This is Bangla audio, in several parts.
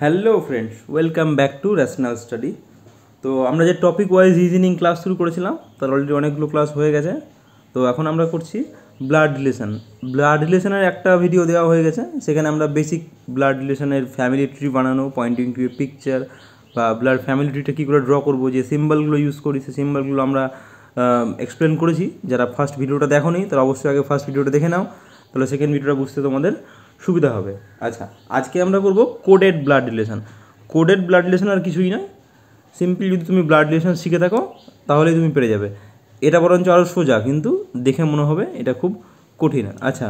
Hello friends, welcome back to rational study. তো আমরা যে টপিক ওয়াইজ রিজনিং ক্লাস শুরু করেছিলাম তার অলরেডি অনেকগুলো ক্লাস হয়ে গেছে। তো এখন আমরা করছি ব্লাড রিলেশন। ব্লাড রিলেশনের একটা ভিডিও দেওয়া হয়ে গেছে, সেখানে আমরা বেসিক ব্লাড রিলেশনের ফ্যামিলি ট্রি বানানো, পয়েন্টিং টু এ পিকচার বা ব্লাড ফ্যামিলি ট্রিটা কী করে ড্র করবো, যে সিম্বলগুলো ইউজ করি সেই সিম্বলগুলো আমরা এক্সপ্লেন করেছি। যারা ফার্স্ট ভিডিওটা দেখোনি তারা অবশ্যই আগে ফার্স্ট ভিডিওটা দেখে নাও, তাহলে সেকেন্ড ভিডিওটা বুঝতে তোমাদের সুবিধা হবে। আচ্ছা, আজকে আমরা করব coded blood relation. Coded blood relation আর কিছুই নয়, সিম্পলি যদি তুমি ব্লাড রিলেশন শিখে থাকো তাহলেই তুমি পেরে যাবে। এটা বরঞ্চ আরও সোজা, কিন্তু দেখে মনে হবে এটা খুব কঠিন। আচ্ছা,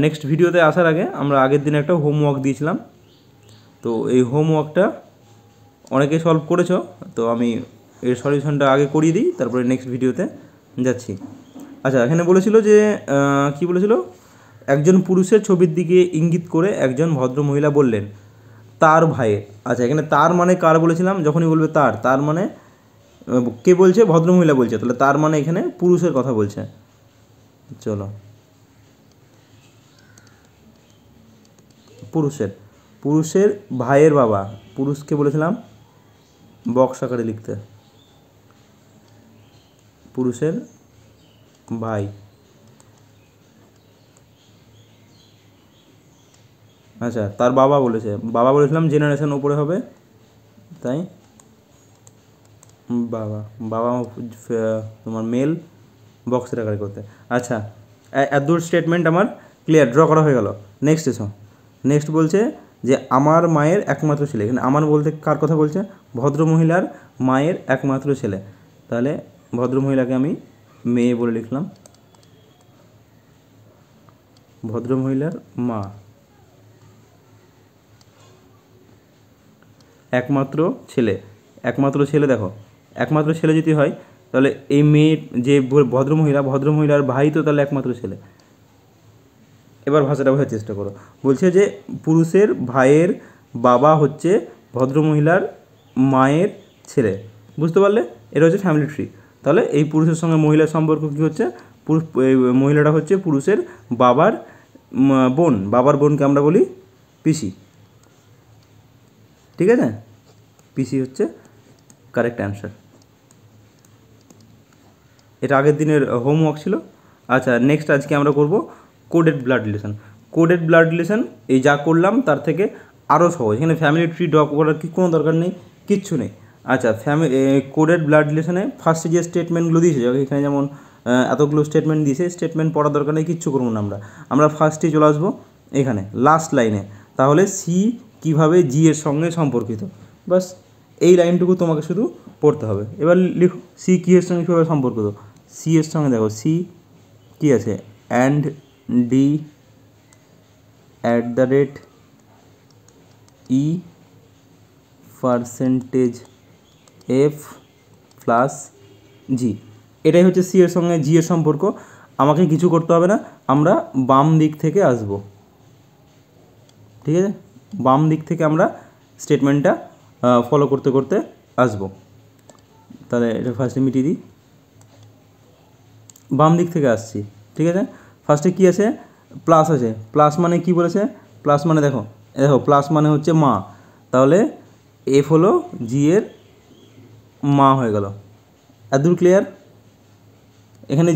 নেক্সট ভিডিওতে আসার আগে আমরা আগের দিন একটা হোমওয়ার্ক দিয়েছিলাম, তো এই হোমওয়ার্কটা অনেকে সলভ করেছো, তো আমি এর সলিউশনটা আগে করিয়ে দিই, তারপরে নেক্সট ভিডিওতে যাচ্ছি। আচ্ছা, এখানে বলেছিল যে কি বলেছিল, একজন পুরুষের ছবির দিকে ইঙ্গিত করে একজন ভদ্র মহিলা বললেন তার ভাইয়ের। আচ্ছা, এখানে তার মানে কার বলেছিলাম, যখনই বলবে তার মানে কে বলছে, ভদ্র মহিলা বলছে, তাহলে তার মানে এখানে পুরুষের কথা বলছে। চলো, পুরুষের ভাইয়ের বাবা, পুরুষকে বলেছিলাম বক্স আকারে লিখতে, পুরুষের ভাই। আচ্ছা, তার বাবা বলেছিলাম জেনারেশন ওপরে হবে, তাই বাবা তোমার মেল বক্সের আকারে করতে। আচ্ছা, এত স্টেটমেন্ট আমার ক্লিয়ার, ড্র করা হয়ে গেল। নেক্সট এসো, নেক্সট বলছে যে আমার মায়ের একমাত্র ছেলে। এখানে আমার বলতে কার কথা বলছে, ভদ্রমহিলার মায়ের একমাত্র ছেলে, তাহলে ভদ্রমহিলাকে আমি মেয়ে বলে লিখলাম, ভদ্রমহিলার মা একমাত্র ছেলে। দেখো, একমাত্র ছেলে যদি হয় তাহলে এই মেয়ের যে ভদ্রমহিলার ভাই তো তাহলে একমাত্র ছেলে। এবার ভাষাটা বোঝার চেষ্টা করো। বলছে যে পুরুষের ভাইয়ের বাবা হচ্ছে ভদ্রমহিলার মায়ের ছেলে। বুঝতে পারলে? এটা হচ্ছে ফ্যামিলি ট্রি। তাহলে এই পুরুষের সঙ্গে মহিলার সম্পর্ক কী হচ্ছে, মহিলাটা হচ্ছে পুরুষের বাবার বোন, বাবার বোনকে আমরা বলি পিসি। ঠিক আছে, পিসি হচ্ছে কারেক্ট অ্যান্সার। এটা আগের দিনের হোমওয়ার্ক ছিল। আচ্ছা, নেক্সট আজকে আমরা করব coded blood relation. Coded blood relation এই যা করলাম তার থেকে আরও সহজ। এখানে ফ্যামিলি ট্রি ড্র করার কি কোনো দরকার নেই, কিচ্ছু নেই। আচ্ছা, কোডেড ব্লাড রিলেশনে ফার্স্টে যে স্টেটমেন্টগুলো দিয়েছে, এখানে যেমন এতগুলো স্টেটমেন্ট দিয়েছে, স্টেটমেন্ট পড়ার দরকার নেই, কিচ্ছু করবো না আমরা ফার্স্টে চলে আসবো এখানে লাস্ট লাইনে। তাহলে সি কীভাবে জি এর সঙ্গে সম্পর্কিত, বাস এই লাইনটুকু তোমাকে শুধু পড়তে হবে। এবার লিখো সি কী এর সঙ্গে কীভাবে সম্পর্কিত। সি এর সঙ্গে দেখো, সি কী আছে, and D @ E percentage F plus G. এটাই হচ্ছে সি এর সঙ্গে জি এর সম্পর্ক। আমাকে কিছু করতে হবে না, আমরা বাম দিক থেকে আসব। ঠিক আছে, বাম দিক থেকে আমরা স্টেটমেন্টটা ফলো করতে করতে আসব। তাহলে এটা ফার্স্টে মিটিয়ে দিই, বাম দিক থেকে আসছি। ঠিক আছে, ফার্স্টে কী আছে, প্লাস আছে। প্লাস মানে কি বলেছে, প্লাস মানে দেখো প্লাস মানে হচ্ছে মা, তাহলে এফ হলো জি এর মা হয়ে গেল। এতদূর ক্লিয়ার? এখানে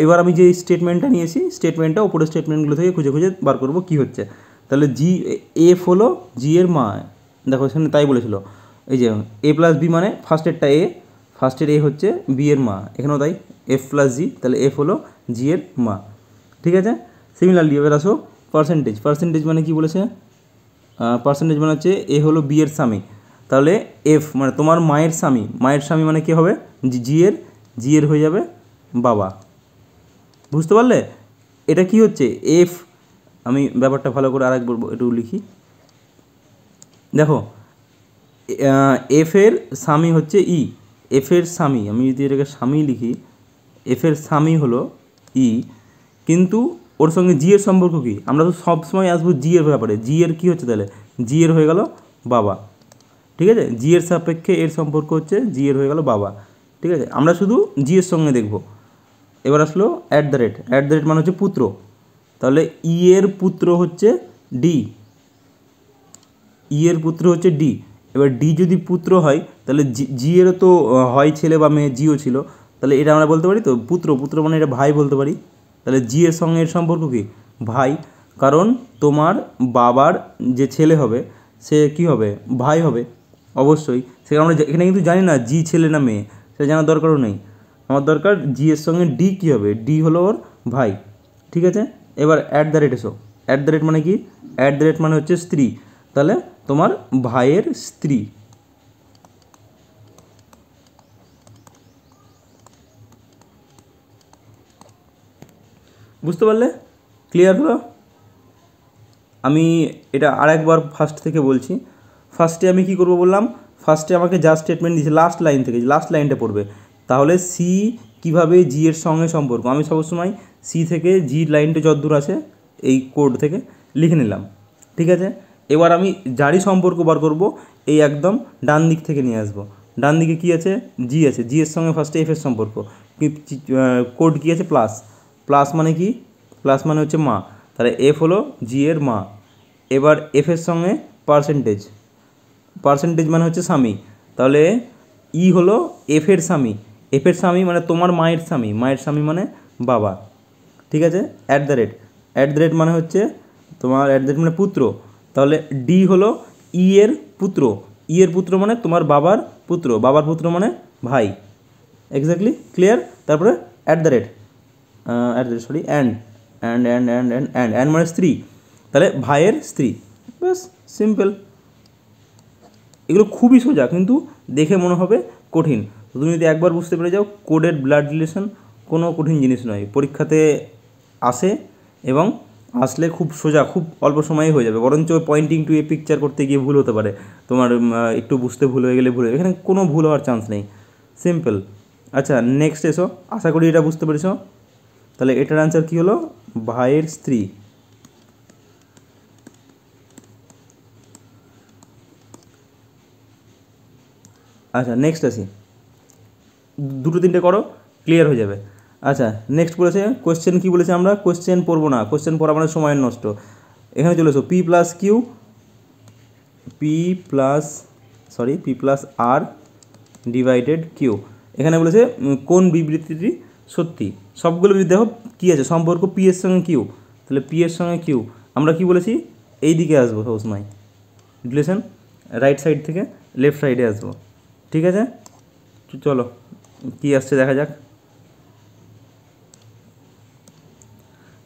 এবার আমি যে স্টেটমেন্টটা নিয়েছি, স্টেটমেন্টটা উপরের স্টেটমেন্টগুলো থেকে খুঁজে খুঁজে বার করবো কী হচ্ছে। তাহলে জি এফ হলো জি এর মা, দেখো এখানে তাই বলেছিল। এই যে এ প্লাস বি মানে ফার্স্টেরটা এ, ফার্স্টের এ হচ্ছে বি এর মা, এখানেও তাই এফ প্লাস জি, তাহলে এফ হলো জি এর মা। ঠিক আছে, সিমিলারলি এবার আসো পার্সেন্টেজ মানে কি বলেছে, পার্সেন্টেজ মানে হচ্ছে এ হলো বি এর স্বামী, তাহলে এফ মানে তোমার মায়ের স্বামী মানে কী হবে, জি এর হয়ে যাবে বাবা। বুঝতে পারলে? এটা কি হচ্ছে এফ, আমি ব্যাপারটা ভালো করে আরেকবার একটু লিখি। দেখো, এফ এর স্বামী হচ্ছে ই, এফ এর স্বামী, আমি যদি এটাকে স্বামী লিখি, এফ এর স্বামী হলো ই, কিন্তু ওর সঙ্গে জি এর সম্পর্ক কী, আমরা তো সবসময় আসবো জি এর ব্যাপারে। জি এর কী হচ্ছে তাহলে, জি এর হয়ে গেল বাবা। ঠিক আছে, জি এর সাপেক্ষে এর সম্পর্ক হচ্ছে জি এর হয়ে গেল বাবা। ঠিক আছে, আমরা শুধু জি এর সঙ্গে দেখব। এবার আসলো @ মানে হচ্ছে পুত্র, তাহলে ই এর পুত্র হচ্ছে ডি। ই এর পুত্র হচ্ছে ডি। এবার ডি যদি পুত্র হয় তাহলে জি এরও তো হয় ছেলে বা মেয়ে, জিও ছিল, তাহলে এটা আমরা বলতে পারি তো পুত্র, পুত্র মানে এটা ভাই বলতে পারি। তাহলে জি এর সঙ্গে এর সম্পর্ক কি? ভাই। কারণ তোমার বাবার যে ছেলে হবে সে কি হবে? ভাই হবে অবশ্যই। সেখানে আমরা এখানে কিন্তু জানি না জি ছেলে না মেয়ে, সেটা জানার দরকারও নেই। আমার দরকার জি এর সঙ্গে ডি কী হবে? ডি হলো ওর ভাই। ঠিক আছে, এবার অ্যাট দ্য রেট এসো। অ্যাট দ্য রেট মানে কি? অ্যাট দ্য রেট মানে হচ্ছে স্ত্রী। তাহলে তোমার ভাইয়ের স্ত্রী। বুঝতে পারলে? ক্লিয়ার হলো? আমি এটা আরেকবার ফার্স্ট থেকে বলছি। ফার্স্টে আমি কি করব বললাম? ফার্স্টে আমাকে জাস্ট স্টেটমেন্ট দিয়েছে লাস্ট লাইন থেকে, লাস্ট লাইনটা পড়বে। তাহলে সি কীভাবে জি এর সঙ্গে সম্পর্ক, আমি সবসময় সি থেকে জি লাইনটা যতদূর আছে এই কোড থেকে লিখে নিলাম। ঠিক আছে, এবার আমি যারই সম্পর্ক বার করব এই একদম ডান দিক থেকে নিয়ে আসবো। ডান দিকে কী আছে? জি আছে। জি এর সঙ্গে ফার্স্টে এফ এর সম্পর্ক, কোড কী আছে? প্লাস। প্লাস মানে কি? প্লাস মানে হচ্ছে মা, তাহলে এফ হলো জি এর মা। এবার এফের সঙ্গে পার্সেন্টেজ, পার্সেন্টেজ মানে হচ্ছে স্বামী, তাহলে ই হলো এফের স্বামী। এফের স্বামী মানে তোমার মায়ের স্বামী, মায়ের স্বামী মানে বাবা। ঠিক আছে, at the rate. At the rate মানে হচ্ছে তোমার অ্যাট দ্য রেট মানে পুত্র, তাহলে ডি হলো ই এর পুত্র। ই এর পুত্র মানে তোমার বাবার পুত্র, বাবার পুত্র মানে ভাই। Exactly clear? তারপরে at the rate, at the rate sorry and and and and and and and মানে স্ত্রী, তাহলে ভাইয়ের স্ত্রী। ব্যাস, সিম্পল। এগুলো খুবই সোজা, কিন্তু দেখে মনে হবে কঠিন। তুমি যদি একবার বুঝতে পেরে যাও কোডের ব্লাড রিলেশন কোনো কঠিন জিনিস নয়, পরীক্ষাতে আসে এবং আসলে খুব সোজা, খুব অল্প সময়ে হয়ে যাবে। বরঞ্চ পয়েন্টিং টু এ পিকচার করতে গিয়ে ভুল হতে পারে, তোমার একটু বুঝতে ভুল হয়ে গেলে ভুল হয়ে, এখানে কোনো ভুল হওয়ার চান্স নেই, সিম্পল। আচ্ছা নেক্সট এসো, আশা করি এটা বুঝতে পেরেছো। তাহলে এটার অ্যান্সার কী হলো? ভাইয়ের স্ত্রী। আচ্ছা নেক্সট আসি, দুটো তিনটে করো, ক্লিয়ার হয়ে যাবে। আচ্ছা নেক্সট বলেছে কোয়েশ্চেন, কী বলেছে? আমরা কোয়েশ্চেন পড়বো না, কোয়েশ্চেন পড়া মানে সময়ের নষ্ট। এখানে চলে এসো, P plus Q, P plus R divided Q. এখানে বলেছে কোন বিবৃতিটি সত্যি। সবগুলো যদি দেখো কী আছে? সম্পর্ক পি এর সঙ্গে কিউ, তাহলে পি এর সঙ্গে কিউ আমরা কি বলেছি? এই দিকে আসবো সবসময়, রিলেশন রাইট সাইড থেকে লেফট সাইডে আসবো। ঠিক আছে, চলো কী আসছে দেখা যাক।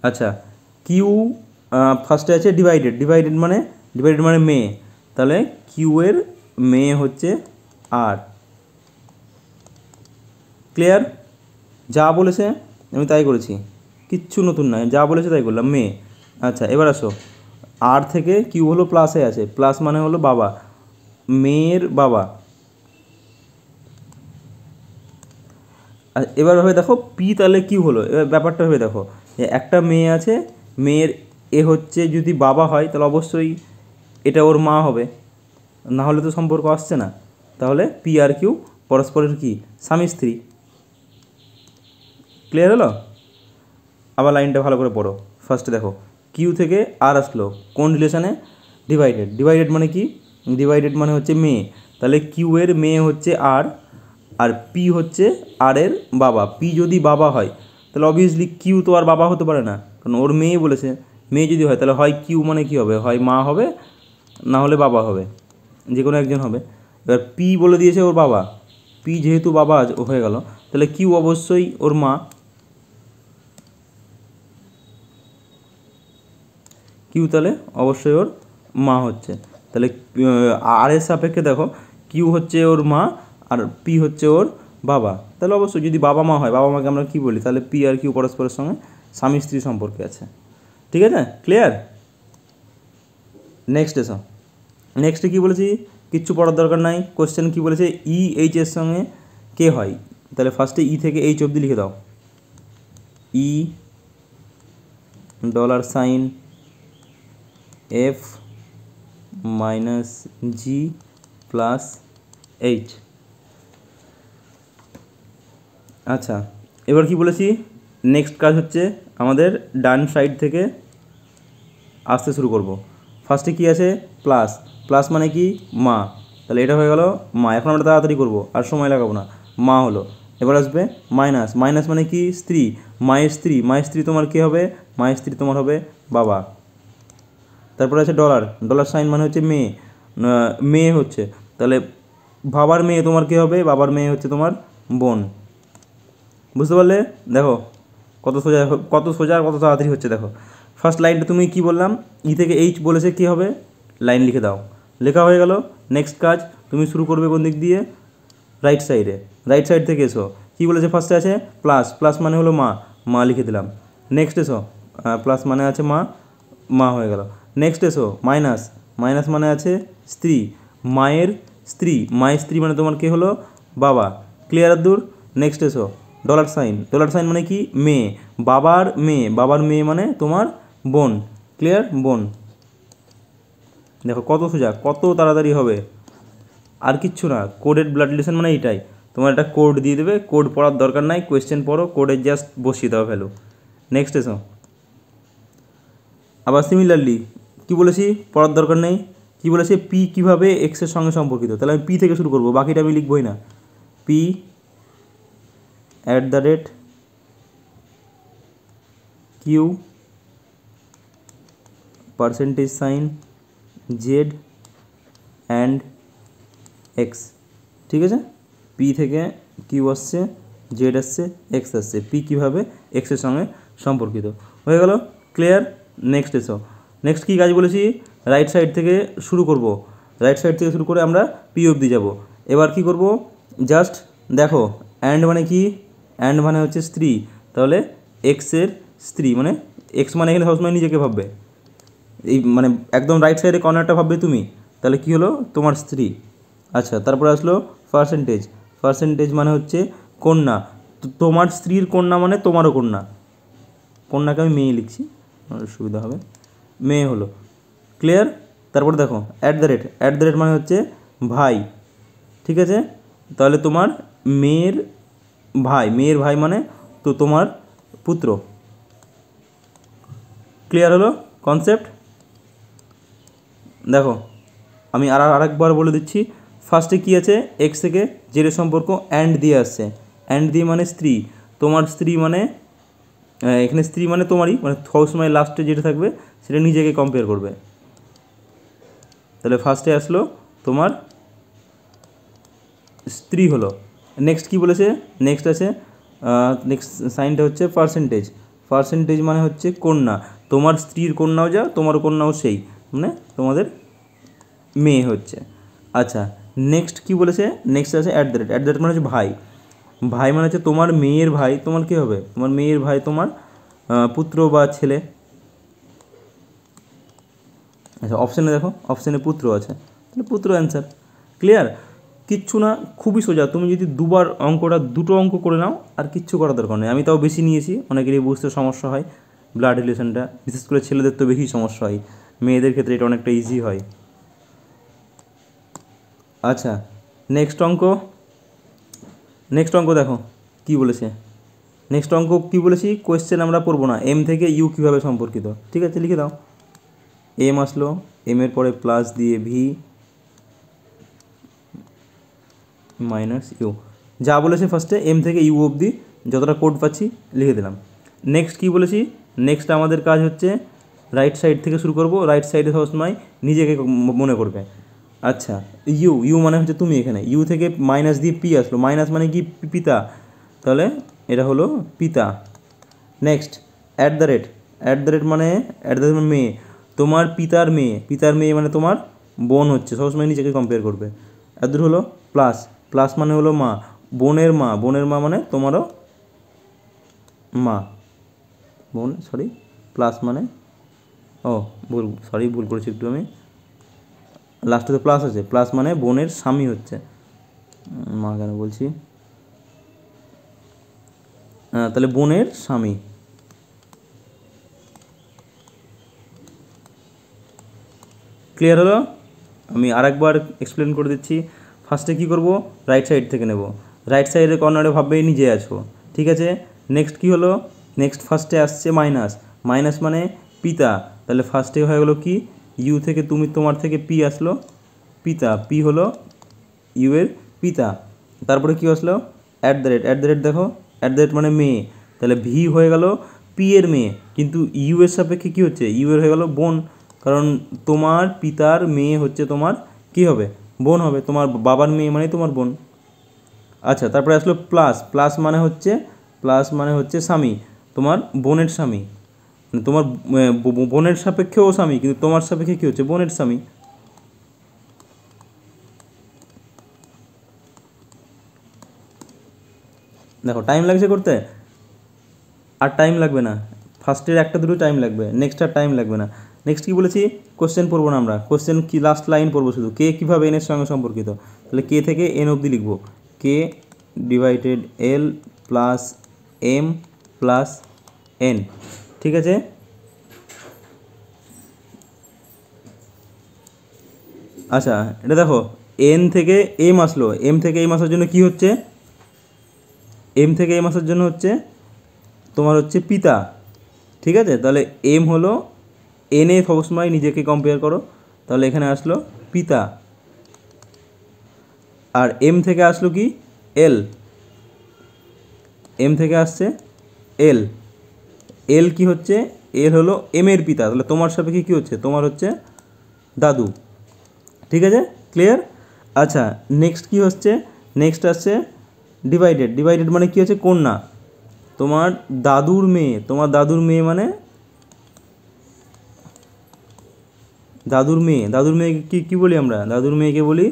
আচ্ছা কিউ ফার্স্টে আছে ডিভাইডেড, ডিভাইডেড মানে মেয়ে, তাহলে কিউ এর মেয়ে হচ্ছে আর। ক্লিয়ার? যা বলেছে আমি তাই করেছি, কিচ্ছু নতুন নয়, যা বলেছে তাই করলাম, মেয়ে। আচ্ছা এবার আসো, আর থেকে কিউ হলো প্লাসে আছে, প্লাস মানে হলো বাবা, মেয়ের বাবা। এবার ভেবে দেখো পি তাহলে কিউ হলো, এবার ব্যাপারটা ভেবে দেখো যে একটা মেয়ে আছে, মেয়ের এ হচ্ছে যদি বাবা হয় তাহলে অবশ্যই এটা ওর মা হবে, না হলে তো সম্পর্ক আসছে না। তাহলে পি আর কিউ পরস্পরের কি? স্বামী স্ত্রী। ক্লিয়ার হলো? আবার লাইনটা ভালো করে পড়ো। ফার্স্টে দেখো কিউ থেকে আর আসলো, কোন রিলেশনে? ডিভাইডেড। ডিভাইডেড মানে কি? ডিভাইডেড মানে হচ্ছে মেয়ে, তাহলে কিউ এর মেয়ে হচ্ছে আর, আর পি হচ্ছে আর এর বাবা। পি যদি বাবা হয় তাহলে অবভিয়াসলি কিউ তো আর বাবা হতে পারে না, কারণ ওর মেয়ে বলেছে। মেয়ে যদি হয় তাহলে হয় কিউ মানে কী হবে? হয় মা হবে, না হলে বাবা হবে, যে কোনো একজন হবে। এবার পি বলে দিয়েছে ওর বাবা, পি যেহেতু বাবা হয়ে গেল, তাহলে কিউ অবশ্যই ওর মা। কিউ তাহলে অবশ্যই ওর মা হচ্ছে। তাহলে আর এর সাপেক্ষে দেখো কিউ হচ্ছে ওর মা আর পি হচ্ছে ওর বাবা, তাহলে অবশ্যই যদি বাবা মা হয়, বাবা মাকে আমরা কী বলি? তাহলে পি আর কিউ পরস্পরের সঙ্গে স্বামী স্ত্রী সম্পর্কে আছে। ঠিক আছে, ক্লিয়ার? নেক্সট এসো, নেক্সটে কী বলেছি? কিচ্ছু পড়ার দরকার নাই। কোশ্চেন কী বলেছে? ই এইচ এর সঙ্গে কে হয়, তাহলে ফার্স্টে ই থেকে এইচ অবধি লিখে দাও। ই $সাইন F minus G plus H. আচ্ছা এবার কি বলেছি? নেক্সট কাজ হচ্ছে আমাদের ডান সাইড থেকে আসতে শুরু করব। ফার্স্টে কী আছে প্লাস, প্লাস মানে কি মা, তাহলে এটা হয়ে গেল মা। এখন আমরা তাড়াতাড়ি করবো আর সময় লাগাবো না, মা হলো। এবার আসবে মাইনাস, মাইনাস মানে কি স্ত্রী, মায়ের স্ত্রী, মায়ের স্ত্রী তোমার কী হবে, মায়ের স্ত্রী তোমার হবে বাবা। তারপরে আছে ডলার, ডলার সাইন মানে হচ্ছে মেয়ে, মেয়ে হচ্ছে, তাহলে বাবার মেয়ে তোমার কী হবে, বাবার মেয়ে হচ্ছে তোমার বোন। বুঝতে পারলে? দেখো কত সোজা, কত সোজা আর কত তাড়াতাড়ি হচ্ছে। দেখো ফার্স্ট লাইনটা তুমি কি বললাম, ই থেকে এইচ বলেছে, কী হবে লাইন লিখে দাও, লেখা হয়ে গেল। নেক্সট কাজ তুমি শুরু করবে কোন দিক দিয়ে, রাইট সাইডে, রাইট সাইড থেকে এসো। কী বলেছে ফার্স্টে আছে প্লাস, প্লাস মানে হলো মা, মা লিখে দিলাম। নেক্সট এসো, প্লাস মানে আছে মা, মা হয়ে গেল। নেক্সট এসো মাইনাস, মাইনাস মানে আছে স্ত্রী, মায়ের স্ত্রী, মায়ের স্ত্রী মানে তোমার কে হলো বাবা। ক্লিয়ার দূর? নেক্সট এসো ডলার সাইন, ডলার সাইন মানে কি মেয়ে, বাবার মেয়ে, বাবার মেয়ে মানে তোমার বোন। ক্লিয়ার? বোন। দেখো কত সোজা, কত তাড়াতাড়ি হবে, আর কিচ্ছু না। কোডেড ব্লাড রিলেশন মানে এটাই, তোমার একটা কোড দিয়ে দেবে, কোড পড়ার দরকার নাই, কোয়েশ্চেন পড়ো, কোডের জাস্ট বসিয়ে দাও ভ্যালু। নেক্সট এসো আবার সিমিলারলি কী বলেছি, পড়ার দরকার নেই, কী বলেছে পি কীভাবে এক্সের সঙ্গে সম্পর্কিত, তাহলে আমি পি থেকে শুরু করবো, বাকিটা আমি লিখবই না। P at the rate Q percentage sign Z and X. ঠিক আছে, পি থেকে কিউ আসছে, জেড আসছে, এক্স আসছে, পি কীভাবে এক্সের সঙ্গে সম্পর্কিত। হয়ে গেল? ক্লিয়ার? নেক্সট এসো, নেক্সট কী কাজ বলেছি, রাইট সাইড থেকে শুরু করব, রাইট সাইড থেকে শুরু করে আমরা পি অবধি যাব। এবার কি করব, জাস্ট দেখো অ্যান্ড মানে কি, অ্যান্ড মানে হচ্ছে স্ত্রী, তাহলে এক্সের স্ত্রী মানে এক্স মানে এখানে সবসময় নিজেকে ভাববে, এই মানে একদম রাইট সাইডে কর্নারটা ভাববে তুমি, তাহলে কি হলো তোমার স্ত্রী। আচ্ছা, তারপরে আসলো পার্সেন্টেজ, পার্সেন্টেজ মানে হচ্ছে কন্যা, তোমার স্ত্রীর কন্যা মানে তোমারও কন্যা, কন্যাকে আমি মেয়ে লিখছি, আমার সুবিধা হবে, মেয়ে হলো। ক্লিয়ার? তারপরে দেখো at the rate, at the rate মানে হচ্ছে ভাই। ঠিক আছে, তাহলে তোমার মেয়ের ভাই, মেয়ের ভাই মানে তো তোমার পুত্র। ক্লিয়ার হলো কনসেপ্ট? দেখো আমি আরেকবার বলে দিচ্ছি, ফার্স্টে কী আছে এক্স থেকে জেডের সম্পর্ক অ্যান্ড দিয়ে আসছে, অ্যান্ড দিয়ে মানে স্ত্রী, তোমার স্ত্রী মানে এখানে স্ত্রী মানে তোমারই, মানে সবসময় লাস্টে যেটা থাকবে সেটা নিজেকে কম্পেয়ার করবে। তাহলে ফার্স্টে আসলো তোমার স্ত্রী হলো। নেক্সট কী বলেছে, নেক্সট আছে নেক্সট সাইনটা হচ্ছে পার্সেন্টেজ, পার্সেন্টেজ মানে হচ্ছে কন্যা, তোমার স্ত্রীর কন্যাও যা তোমার কন্যাও সেই, মানে তোমাদের মেয়ে হচ্ছে। আচ্ছা, নেক্সট কী বলেছে, নেক্সট আছে at the rate, at the rate মানে হচ্ছে ভাই, ভাই মানে হচ্ছে তোমার মেয়ের ভাই, তোমার কী হবে, তোমার মেয়ের ভাই তোমার পুত্র বা ছেলে। আচ্ছা, অপশানে দেখো, অপশানে পুত্র আছে, তাহলে পুত্র অ্যান্সার। ক্লিয়ার? কিচ্ছু না, খুবই সোজা। তুমি যদি দুবার অঙ্কটা দুটো অঙ্ক করে নাও আর কিচ্ছু করার দরকার নেই। আমি তাও বেশি নিয়েছি, অনেকেরই বুঝতে সমস্যা হয় ব্লাড রিলেশনটা, বিশেষ করে ছেলেদের তো বেশি সমস্যা হয়, মেয়েদের ক্ষেত্রে এটা অনেকটা ইজি হয়। আচ্ছা, নেক্সট অঙ্ক, নেক্সট অঙ্ক দেখো কী বলেছে, নেক্সট অঙ্ক কী বলেছি, কোয়েশ্চেন আমরা পড়বো না, এম থেকে ইউ কীভাবে সম্পর্কিত। ঠিক আছে, লিখে দাও, এম আসলো, এমের পরে প্লাস দিয়ে ভি মাইনাস ইউ, যা বলেছে ফার্স্টে এম থেকে ইউ অবধি যতটা কোড পাচ্ছি লিখে দিলাম। নেক্সট কী বলেছি, নেক্সট আমাদের কাজ হচ্ছে রাইট সাইড থেকে শুরু করব, রাইট সাইডে সবসময় নিজেকে মনে করবে। আচ্ছা, ইউ, ইউ মানে হচ্ছে তুমি, এখানে ইউ থেকে মাইনাস দিয়ে পি আসলো, মাইনাস মানে কি পিতা, তাহলে এটা হলো পিতা। Next at the rate, at the rate মানে অ্যাট দ্য রেট মানে মেয়ে, তোমার পিতার মেয়ে, পিতার মেয়ে মানে তোমার বোন হচ্ছে, সবসময় নিজেকে কম্পেয়ার করবে। এত হলো প্লাস, প্লাস মানে হলো মা, বোনের মা, বোনের মা মানে তোমারও মা, বোন, সরি প্লাস মানে ভুল করেছি একটু আমি, লাস্টে তো প্লাস আছে, প্লাস মানে বোনের স্বামী হচ্ছে, মা কেন বলছি, তাহলে বোনের স্বামী। ক্লিয়ার হলো? আমি আরেকবার এক্সপ্লেন করে দিচ্ছি। ফার্স্টে কী করব, রাইট সাইড থেকে নেব, রাইট সাইডের কর্নারে ভাববেই নিজে আছো। ঠিক আছে, নেক্সট কী হলো, নেক্সট ফার্স্টে আসছে মাইনাস, মাইনাস মানে পিতা, তাহলে ফার্স্টে হয়ে গেলো কি ইউ থেকে তুমি তোমার থেকে পি আসলো, পিতা, পি হলো ইউ এর পিতা। তারপরে কী আসলো অ্যাট দ্য রেট, দেখো অ্যাট দ্য রেট মানে মেয়ে, তাহলে ভি হয়ে গেল পি এর মেয়ে, কিন্তু ইউ এর সাপেক্ষে কী হচ্ছে, ইউ এর হয়ে গেল বোন, কারণ তোমার পিতার মেয়ে হচ্ছে তোমার কী হবে, বোন হবে, তোমার বাবার মেয়ে মানে তোমার বোন। আচ্ছা, তারপরে আসলো প্লাস, প্লাস মানে হচ্ছে স্বামী, তোমার বোনের স্বামী, মানে তোমার বোনের সাপেক্ষেও স্বামী, কিন্তু তোমার সাপেক্ষে কী হচ্ছে, বোনের স্বামী। দেখো টাইম লাগছে করতে, আর টাইম লাগবে না, ফার্স্টের একটা দুটো টাইম লাগবে, নেক্সট আর টাইম লাগবে না। নেক্সট কী বলেছি, কোশ্চেন পড়বো না আমরা, কোশ্চেন কি লাস্ট লাইন পড়বো শুধু, কে কীভাবে এনের সঙ্গে সম্পর্কিত, তাহলে কে থেকে এন অবধি লিখবো, কে ডিভাইডেড এল প্লাস এম প্লাস এন, ঠিক আছে। আচ্ছা, এটা দেখো এন থেকে এম আসলো, এম থেকে এম আসার জন্য কি হচ্ছে, এম থেকে এম আসার জন্য হচ্ছে তোমার হচ্ছে পিতা, ঠিক আছে। তাহলে এম হলো এন এ সবসময় নিজেকে কম্পেয়ার করো, তাহলে এখানে আসলো পিতা, আর এম থেকে আসলো কি এল, এম থেকে আসছে এল, এল কি হচ্ছে, এল হলো এম এর পিতা, তাহলে তোমার সাপেক্ষে কী হচ্ছে, তোমার হচ্ছে দাদু, ঠিক আছে, ক্লিয়ার। আচ্ছা, নেক্সট কি হচ্ছে, নেক্সট আসছে ডিভাইডেড মানে কী হচ্ছে, কন্যা, তোমার দাদুর মেয়ে, তোমার দাদুর মেয়ে মানে দাদুর মেয়েকে কী বলি আমরা, দাদুর মেয়েকে বলি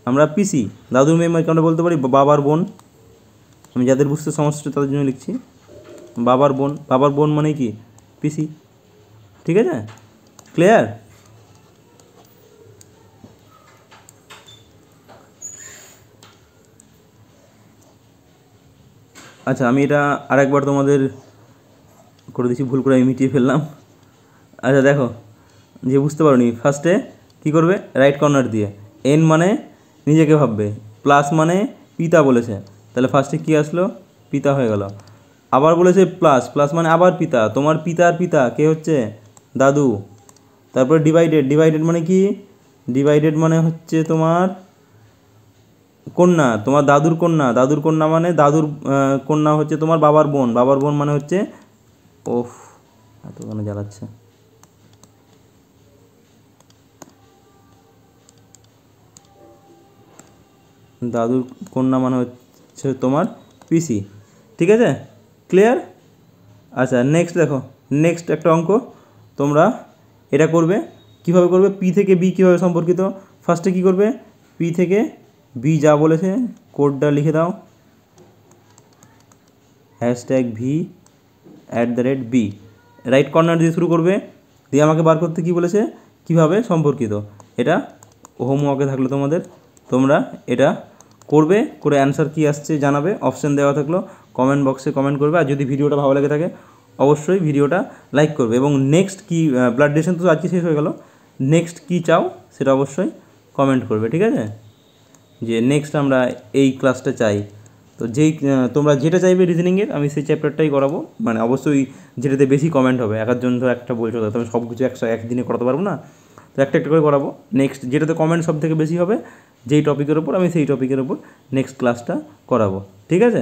আমরা পিসি, দাদুর মেয়ে মানে আমরা বলতে পারি বাবার বোন, আমি যাদের বুঝতে সমস্যা তাদের জন্য লিখছি, বাবার বোন মানে কি পিসি, ঠিক আছে, ক্লিয়ার। আচ্ছা, আমি এটা আরেকবার তোমাদের করে দিচ্ছি, ভুল করে আমি মিটিয়ে ফেললাম। আচ্ছা দেখো, যে বুঝতে পারোনি, ফার্স্টে কী করবে, রাইট কর্নার দিয়ে এন মানে নিজেকে ভাববে, প্লাস মানে পিতা বলেছে, তাহলে ফার্স্টে কী আসলো, পিতা হয়ে গেল। আবার বলেছে প্লাস মানে আবার পিতা, তোমার পিতার পিতা কে হচ্ছে, দাদু। তারপরে ডিভাইডেড মানে কি, ডিভাইডেড মানে হচ্ছে তোমার কন্যা, তোমার দাদুর কন্যা মানে দাদুর কন্যা হচ্ছে তোমার বাবার বোন মানে হচ্ছে, ওফ এত কেন জ্বালাচ্ছে, দাদুর কন্যা মানে হচ্ছে তোমার পিসি, ঠিক আছে, ক্লিয়ার। আচ্ছা, নেক্সট দেখো, নেক্সট একটা অঙ্ক, তোমরা এটা করবে, কিভাবে করবে, পি থেকে বি কীভাবে সম্পর্কিত, ফার্স্টে কী করবে, পি থেকে বি যা বলেছে কোডটা লিখে দাও, #v @b, রাইট কর্নার দিয়ে শুরু করবে, দিয়ে আমাকে বার করতে কী বলেছে, কিভাবে সম্পর্কিত, এটা হোমওয়ার্কে থাকলো তোমাদের, তোমরা এটা করবে, করে অ্যান্সার কী আসছে জানাবে, অপশান দেওয়া থাকলো, কমেন্ট বক্সে কমেন্ট করবে, আর যদি ভিডিওটা ভালো লেগে থাকে অবশ্যই ভিডিওটা লাইক করবে, এবং নেক্সট কি ব্লাড ডোনেশন তো আজকে শেষ হয়ে গেল, নেক্সট কী চাও সেটা অবশ্যই কমেন্ট করবে, ঠিক আছে, যে নেক্সট আমরা এই ক্লাসটা চাই, তো তোমরা যেটা চাইবে রিজনিংয়ের আমি সেই চ্যাপ্টারটাই করাবো, মানে অবশ্যই যেটাতে বেশি কমেন্ট হবে, একজন ধর একটা বলছো তো আমি সব কিছু একদিনে করাতে পারবো না, তো একটা করে করাবো, নেক্সট যেটাতে কমেন্ট সব থেকে বেশি হবে যেই টপিকের ওপর আমি সেই টপিকের ওপর নেক্সট ক্লাসটা করাবো, ঠিক আছে।